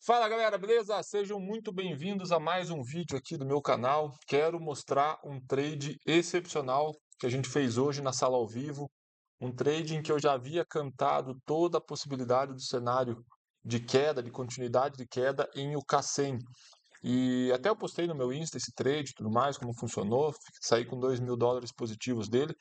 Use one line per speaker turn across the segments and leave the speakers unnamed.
Fala galera, beleza? Sejam muito bem-vindos a mais um vídeo aqui do meu canal. Quero mostrar um trade excepcional que a gente fez hoje na sala ao vivo. Um trade em que eu já havia cantado toda a possibilidade do cenário de queda, de continuidade de queda em UK100. E até eu postei no meu Insta esse trade e tudo mais, como funcionou. Saí com US$ 2.000 positivos dele.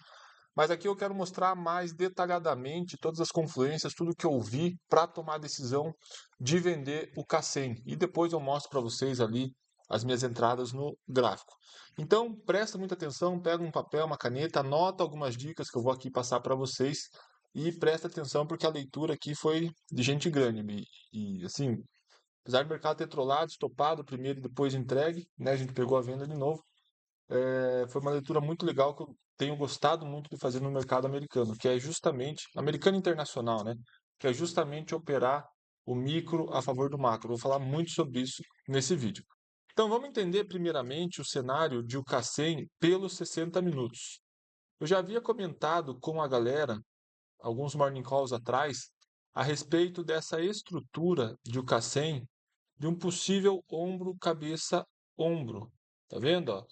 Mas aqui eu quero mostrar mais detalhadamente todas as confluências, tudo que eu vi para tomar a decisão de vender o K100. E depois eu mostro para vocês ali as minhas entradas no gráfico. Então, presta muita atenção, pega um papel, uma caneta, anota algumas dicas que eu vou aqui passar para vocês e presta atenção porque a leitura aqui foi de gente grande. Assim, apesar do mercado ter trollado, estopado primeiro e depois entregue, né, a gente pegou a venda de novo. Foi uma leitura muito legal que eu tenho gostado muito de fazer no mercado americano, que é justamente, americano internacional, né? Que é justamente operar o micro a favor do macro. Vou falar muito sobre isso nesse vídeo. Então vamos entender primeiramente o cenário de UK100 pelos 60 minutos. Eu já havia comentado com a galera, alguns morning calls atrás, a respeito dessa estrutura de UK100 de um possível ombro, cabeça, ombro. Tá vendo, ó?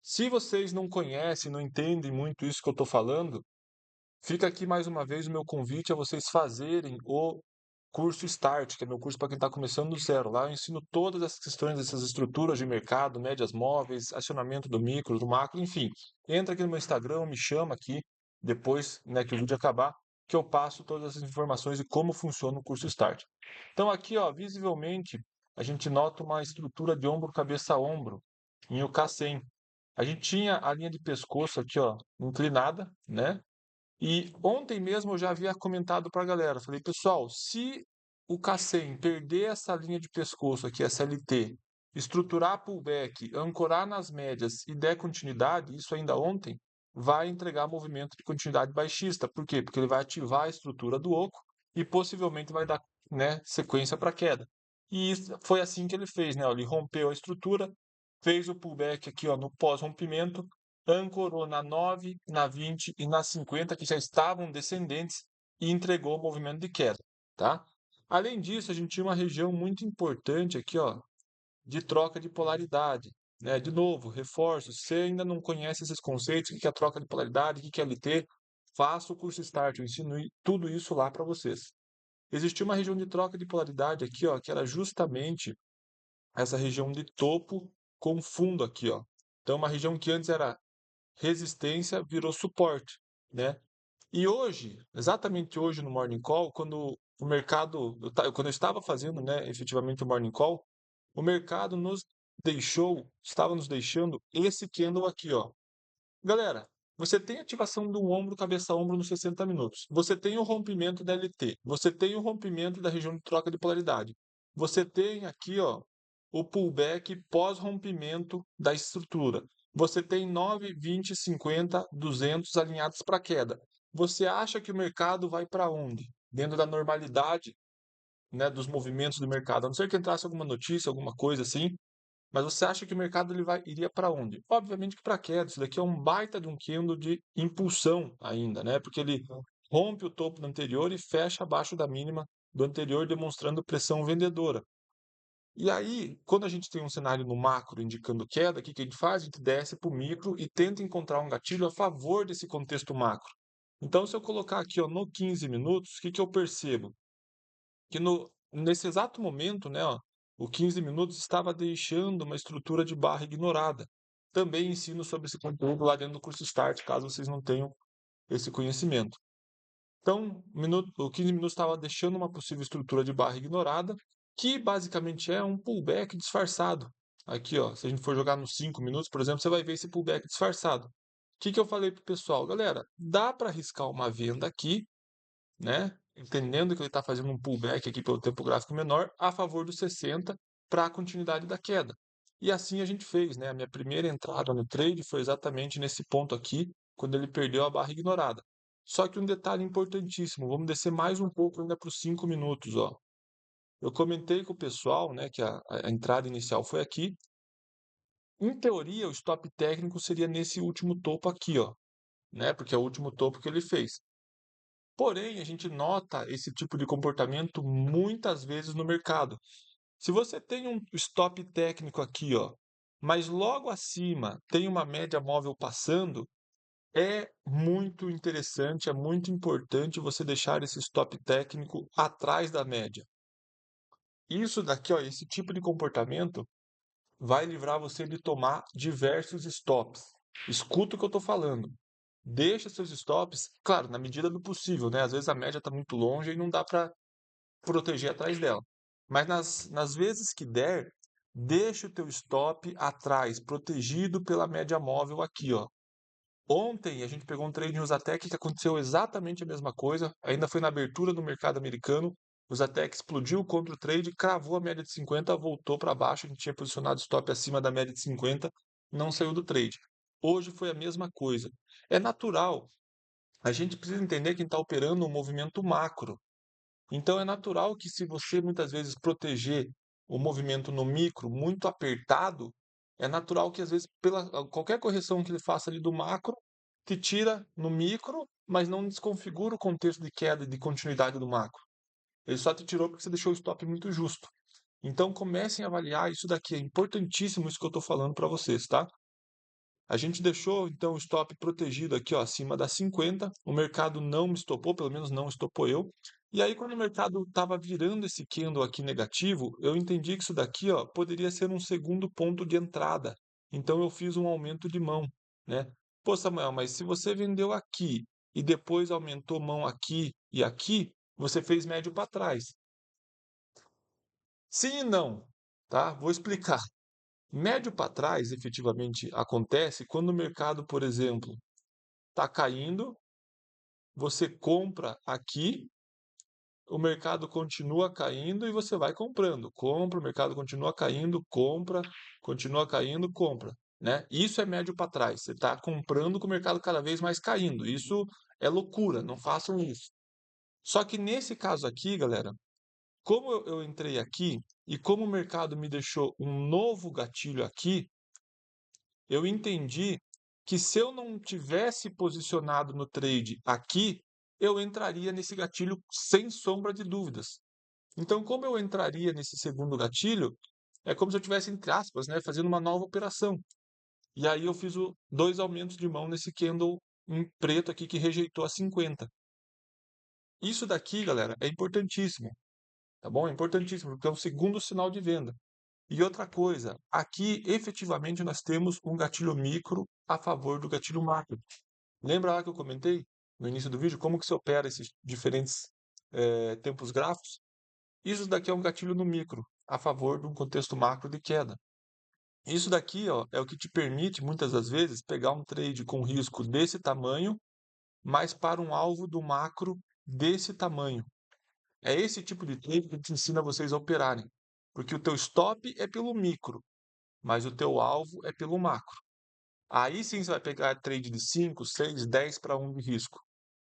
Se vocês não conhecem, não entendem muito isso que eu estou falando, fica aqui mais uma vez o meu convite a vocês fazerem o curso Start, que é meu curso para quem está começando do zero. Lá eu ensino todas essas questões, essas estruturas de mercado, médias móveis, acionamento do micro, do macro, enfim. Entra aqui no meu Instagram, me chama aqui, depois, né, que o vídeo acabar, que eu passo todas essas informações de como funciona o curso Start. Então aqui, ó, visivelmente, a gente nota uma estrutura de ombro, cabeça a ombro em UK100. A gente tinha a linha de pescoço aqui, ó, inclinada, né? E ontem mesmo eu já havia comentado para a galera, falei, pessoal, se o K100 perder essa linha de pescoço aqui, essa LT, estruturar pullback, ancorar nas médias e der continuidade, isso ainda ontem, vai entregar movimento de continuidade baixista. Por quê? Porque ele vai ativar a estrutura do oco e possivelmente vai dar, né, sequência para queda. E isso foi assim que ele fez, né? Ele rompeu a estrutura, fez o pullback aqui, ó, no pós-rompimento, ancorou na 9, na 20 e na 50, que já estavam descendentes, e entregou o movimento de queda, tá? Além disso, a gente tinha uma região muito importante aqui, ó, de troca de polaridade, né? De novo, reforço, se você ainda não conhece esses conceitos, o que é a troca de polaridade, o que é LT, faça o curso Start, eu ensino tudo isso lá para vocês. Existia uma região de troca de polaridade aqui, ó, que era justamente essa região de topo com fundo aqui, ó. Então, uma região que antes era resistência virou suporte, né? E hoje, exatamente hoje no Morning Call, quando o mercado, quando eu estava fazendo, né, efetivamente o Morning Call, o mercado estava nos deixando esse candle aqui, ó. Galera, você tem ativação do ombro, cabeça ombro nos 60 minutos. Você tem o rompimento da LT. Você tem o rompimento da região de troca de polaridade. Você tem aqui, ó, o pullback pós-rompimento da estrutura. Você tem 9, 20, 50, 200 alinhados para queda. Você acha que o mercado vai para onde? Dentro da normalidade, né, dos movimentos do mercado. A não ser que entrasse alguma notícia, alguma coisa assim, mas você acha que o mercado iria para onde? Obviamente que para queda. Isso daqui é um baita de um candle de impulsão ainda, né? Porque ele rompe o topo do anterior e fecha abaixo da mínima do anterior, demonstrando pressão vendedora. E aí, quando a gente tem um cenário no macro indicando queda, o que que a gente faz? A gente desce para o micro e tenta encontrar um gatilho a favor desse contexto macro. Então, se eu colocar aqui ó, no 15 minutos, o que que eu percebo? Que nesse exato momento, né, ó, o 15 minutos estava deixando uma estrutura de barra ignorada. Também ensino sobre esse conteúdo lá dentro do curso Start, caso vocês não tenham esse conhecimento. Então, o 15 minutos estava deixando uma possível estrutura de barra ignorada, que basicamente é um pullback disfarçado. Aqui, ó, se a gente for jogar nos 5 minutos, por exemplo, você vai ver esse pullback disfarçado. O que que eu falei para o pessoal? Galera, dá para arriscar uma venda aqui, né? Entendendo que ele está fazendo um pullback aqui pelo tempo gráfico menor a favor dos 60 para a continuidade da queda. E assim a gente fez, né? A minha primeira entrada no trade foi exatamente nesse ponto aqui, quando ele perdeu a barra ignorada. Só que um detalhe importantíssimo, vamos descer mais um pouco ainda para os 5 minutos, ó. Eu comentei com o pessoal, né, que a entrada inicial foi aqui. Em teoria, o stop técnico seria nesse último topo aqui, ó, né? Porque é o último topo que ele fez. Porém, a gente nota esse tipo de comportamento muitas vezes no mercado. Se você tem um stop técnico aqui, ó, mas logo acima tem uma média móvel passando, é muito interessante, é muito importante você deixar esse stop técnico atrás da média. Isso daqui, ó, esse tipo de comportamento vai livrar você de tomar diversos stops. Escuta o que eu estou falando. Deixa seus stops, claro, na medida do possível, né? Às vezes a média está muito longe e não dá para proteger atrás dela. Mas nas vezes que der, deixa o teu stop atrás, protegido pela média móvel aqui, ó. Ontem a gente pegou um trade em Usatec que aconteceu exatamente a mesma coisa, ainda foi na abertura do mercado americano. O Usatec explodiu contra o trade, cravou a média de 50, voltou para baixo, a gente tinha posicionado stop acima da média de 50, não saiu do trade. Hoje foi a mesma coisa. É natural, a gente precisa entender que está operando um movimento macro. Então é natural que se você muitas vezes proteger o movimento no micro muito apertado, é natural que às vezes pela qualquer correção que ele faça ali do macro, te tira no micro, mas não desconfigura o contexto de queda e de continuidade do macro. Ele só te tirou porque você deixou o stop muito justo. Então comecem a avaliar isso daqui, é importantíssimo isso que eu estou falando para vocês, tá? A gente deixou então o stop protegido aqui, ó, acima das 50. O mercado não me estopou, pelo menos não estopou eu. E aí, quando o mercado estava virando esse candle aqui negativo, eu entendi que isso daqui, ó, poderia ser um segundo ponto de entrada. Então eu fiz um aumento de mão, né? Pô, Samuel, mas se você vendeu aqui e depois aumentou mão aqui e aqui, você fez médio para trás. Sim e não, tá? Vou explicar. Médio para trás, efetivamente, acontece quando o mercado, por exemplo, está caindo, você compra aqui, o mercado continua caindo e você vai comprando. Compra, o mercado continua caindo, compra, continua caindo, compra. Né? Isso é médio para trás. Você está comprando com o mercado cada vez mais caindo. Isso é loucura, não façam isso. Só que nesse caso aqui, galera, como eu entrei aqui e como o mercado me deixou um novo gatilho aqui, eu entendi que se eu não tivesse posicionado no trade aqui, eu entraria nesse gatilho sem sombra de dúvidas. Então, como eu entraria nesse segundo gatilho, é como se eu tivesse, entre aspas, né, fazendo uma nova operação. E aí eu fiz dois aumentos de mão nesse candle em preto aqui que rejeitou a 50. Isso daqui, galera, é importantíssimo, tá bom? É importantíssimo, porque é o segundo sinal de venda. E outra coisa, aqui efetivamente nós temos um gatilho micro a favor do gatilho macro. Lembra lá que eu comentei no início do vídeo como que se opera esses diferentes tempos gráficos? Isso daqui é um gatilho no micro a favor de um contexto macro de queda. Isso daqui, ó, é o que te permite muitas das vezes pegar um trade com risco desse tamanho, mas para um alvo do macro desse tamanho. É esse tipo de trade que te ensina vocês a operarem, porque o teu stop é pelo micro, mas o teu alvo é pelo macro. Aí sim você vai pegar trade de 5, 6, 10 para 1 de risco,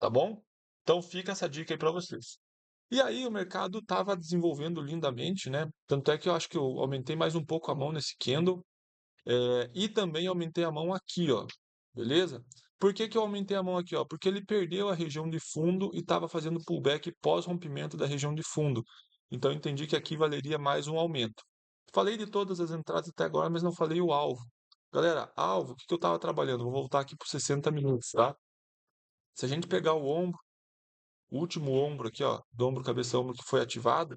tá bom? Então fica essa dica aí para vocês. E aí o mercado estava desenvolvendo lindamente, né? Tanto é que eu acho que eu aumentei mais um pouco a mão nesse candle, e também aumentei a mão aqui, ó. Beleza? Por que que eu aumentei a mão aqui, ó? Porque ele perdeu a região de fundo e estava fazendo pullback pós-rompimento da região de fundo. Então eu entendi que aqui valeria mais um aumento. Falei de todas as entradas até agora, mas não falei o alvo. Galera, alvo, o que que eu estava trabalhando? Vou voltar aqui por 60 minutos, tá? Se a gente pegar o ombro, o último ombro aqui, ó, do ombro, cabeça, ombro que foi ativado,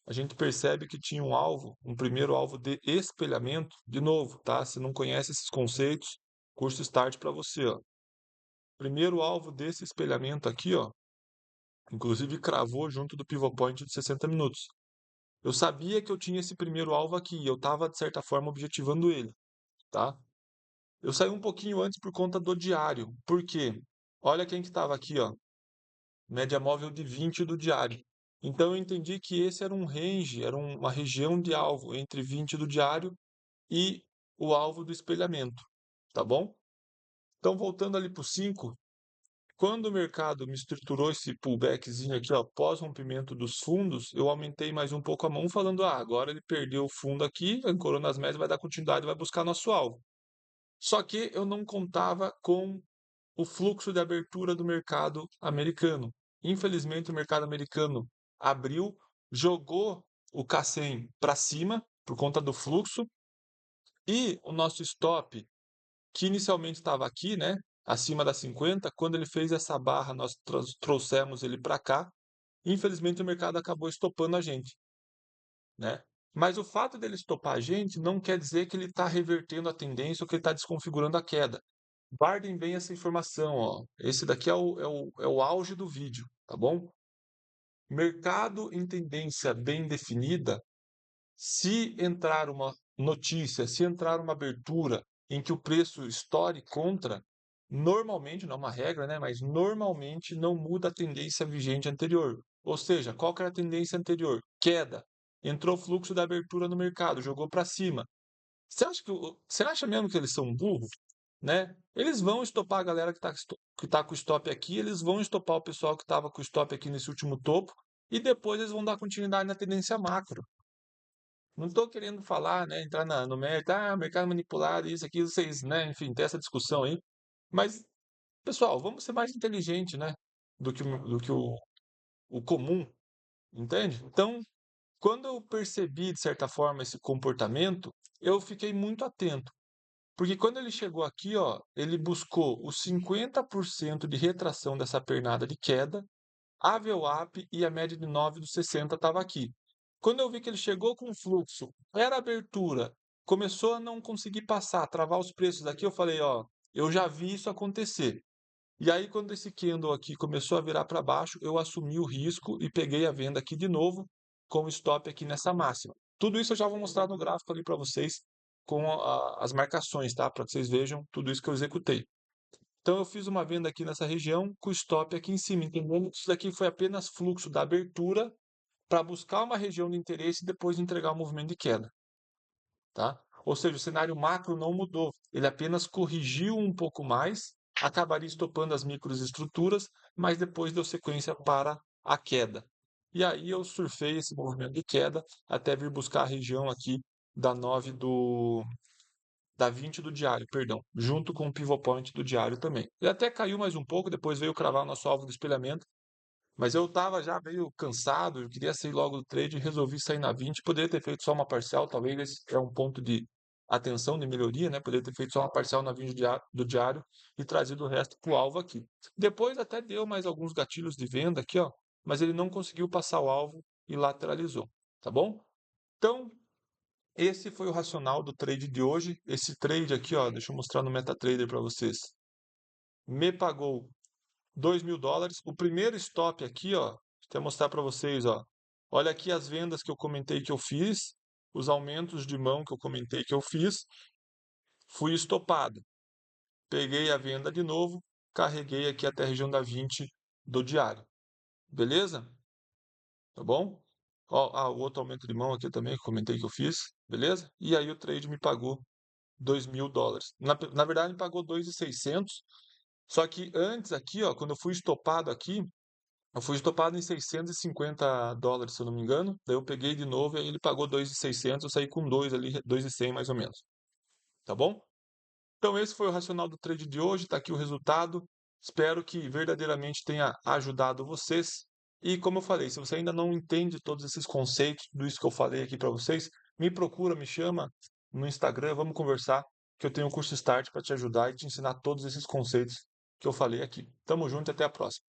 a gente percebe que tinha um alvo, um primeiro alvo de espelhamento. De novo, tá? Se não conhece esses conceitos, curso Start para você, ó. Primeiro alvo desse espelhamento aqui, ó, inclusive cravou junto do pivot point de 60 minutos. Eu sabia que eu tinha esse primeiro alvo aqui, e eu estava de certa forma objetivando ele, tá? Eu saí um pouquinho antes por conta do diário. Por quê? Olha quem que estava aqui, ó. Média móvel de 20 do diário. Então eu entendi que esse era um range, era uma região de alvo entre 20 do diário e o alvo do espelhamento, tá bom? Então voltando ali para o 5, quando o mercado me estruturou esse pullbackzinho aqui, ó, pós rompimento dos fundos, eu aumentei mais um pouco a mão falando, agora ele perdeu o fundo aqui, ancorou nas médias, vai dar continuidade, vai buscar nosso alvo. Só que eu não contava com o fluxo de abertura do mercado americano. Infelizmente, o mercado americano abriu, jogou o K100 para cima, por conta do fluxo, e o nosso stop, que inicialmente estava aqui, né, acima da 50, quando ele fez essa barra, nós trouxemos ele para cá. Infelizmente, o mercado acabou estopando a gente, né? Mas o fato dele estopar a gente não quer dizer que ele está revertendo a tendência ou que ele está desconfigurando a queda. Guardem bem essa informação, ó. Esse daqui é o auge do vídeo, tá bom? Mercado em tendência bem definida, se entrar uma notícia, se entrar uma abertura em que o preço estoure contra, normalmente, não é uma regra, né, mas normalmente não muda a tendência vigente anterior. Ou seja, qual que era a tendência anterior? Queda. Entrou fluxo da abertura no mercado, jogou para cima. Você acha mesmo que eles são burros? Né? Eles vão estopar a galera que tá com o stop aqui, eles vão estopar o pessoal que estava com o stop aqui nesse último topo, e depois eles vão dar continuidade na tendência macro. Não estou querendo falar, né, entrar no mérito, mercado manipulado, isso, aqui, vocês, né, enfim, tem essa discussão aí. Mas, pessoal, vamos ser mais inteligentes, né, do que o comum, entende? Então, quando eu percebi, de certa forma, esse comportamento, eu fiquei muito atento. Porque quando ele chegou aqui, ó, ele buscou os 50% de retração dessa pernada de queda, a VWAP e a média de 9 dos 60 estava aqui. Quando eu vi que ele chegou com fluxo, era abertura, começou a não conseguir passar, travar os preços aqui, eu falei, ó, eu já vi isso acontecer. E aí, quando esse candle aqui começou a virar para baixo, eu assumi o risco e peguei a venda aqui de novo, com o stop aqui nessa máxima. Tudo isso eu já vou mostrar no gráfico ali para vocês, com as marcações, tá? Para que vocês vejam tudo isso que eu executei. Então, eu fiz uma venda aqui nessa região, com o stop aqui em cima, entendendo que isso daqui foi apenas fluxo da abertura para buscar uma região de interesse e depois entregar o movimento de queda, tá? Ou seja, o cenário macro não mudou, ele apenas corrigiu um pouco mais, acabaria estopando as microestruturas, mas depois deu sequência para a queda. E aí eu surfei esse movimento de queda até vir buscar a região aqui da 9 da 20 do diário, perdão, junto com o pivot point do diário também. Ele até caiu mais um pouco, depois veio cravar o nosso alvo do espelhamento, mas eu estava já meio cansado, eu queria sair logo do trade, resolvi sair na 20, poderia ter feito só uma parcial, talvez esse é um ponto de atenção, de melhoria, né? Poderia ter feito só uma parcial na 20 do diário e trazido o resto para o alvo aqui. Depois até deu mais alguns gatilhos de venda aqui, ó, mas ele não conseguiu passar o alvo e lateralizou, tá bom? Então, esse foi o racional do trade de hoje. Esse trade aqui, ó, deixa eu mostrar no MetaTrader para vocês. Me pagou $2.000. O primeiro stop aqui, ó, deixa eu mostrar para vocês, ó. Olha aqui as vendas que eu comentei que eu fiz, os aumentos de mão que eu comentei que eu fiz. Fui estopado. Peguei a venda de novo, carreguei aqui até a região da 20 do diário. Beleza? Tá bom? Ó, o outro aumento de mão aqui também que eu comentei que eu fiz. Beleza? E aí o trade me pagou $2.000. Na verdade, me pagou 2.600. Só que antes aqui, ó, quando eu fui estopado aqui, eu fui estopado em $650, se eu não me engano. Daí eu peguei de novo e aí ele pagou 2.600, eu saí com 2 ali, 2.100 mais ou menos. Tá bom? Então esse foi o racional do trade de hoje, tá aqui o resultado. Espero que verdadeiramente tenha ajudado vocês. E como eu falei, se você ainda não entende todos esses conceitos, tudo isso que eu falei aqui para vocês, me procura, me chama no Instagram, vamos conversar, que eu tenho um curso Start para te ajudar e te ensinar todos esses conceitos que eu falei aqui. Tamo junto e até a próxima.